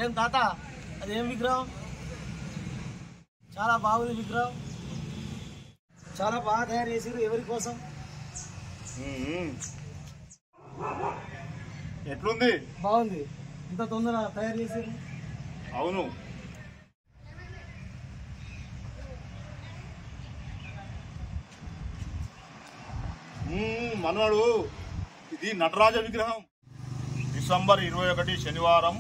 ఏం తాత అదేం విగ్రహం? చాలా బాగుంది విగ్రహం, చాలా బాగా తయారు చేసారు. ఎవరి కోసం? ఎట్లుంది? బాగుంది. ఇంత తొందరగా తయారు చేసారు? అవును. మనవాడు ఇది నటరాజ విగ్రహం. డిసెంబర్ 21 శనివారం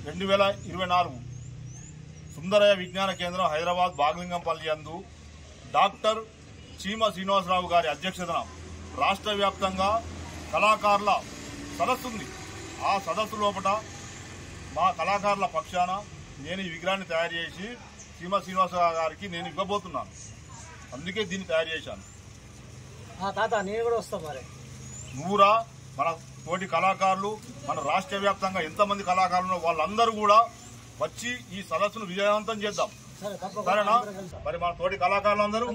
2024 సుందరయ్య విజ్ఞాన కేంద్రం హైదరాబాద్ బాగలింగంపల్లి యందు డాక్టర్ చీమ శ్రీనివాసరావు గారి అధ్యక్షతన రాష్ట్ర వ్యాప్తంగా కళాకారుల సదస్సు ఉంది. ఆ సదస్సు లోపల మా కళాకారుల పక్షాన నేను ఈ విగ్రహాన్ని తయారు చేసి చీమ శ్రీనివాసరావు గారికి నేను ఇవ్వబోతున్నాను. అందుకే దీన్ని తయారు చేశాను. తాత నేను కూడా వస్తాను. మరి నువ్వురా, మన తోటి కళాకారులు, మన రాష్ట్ర వ్యాప్తంగా ఎంతమంది కళాకారులు వాళ్ళందరూ కూడా వచ్చి ఈ సదస్సును విజయవంతం చేద్దాం. సరేనా? మరి మన తోటి కళాకారులు అందరూ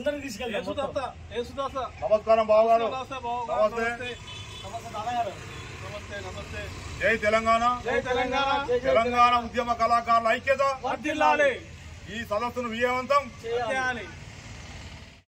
నమస్కారం బావగారు. నమస్తే. జై తెలంగాణ. తెలంగాణ ఉద్యమ కళాకారుల ఐక్యత. ఈ సదస్సును విజయవంతం చేయాలి.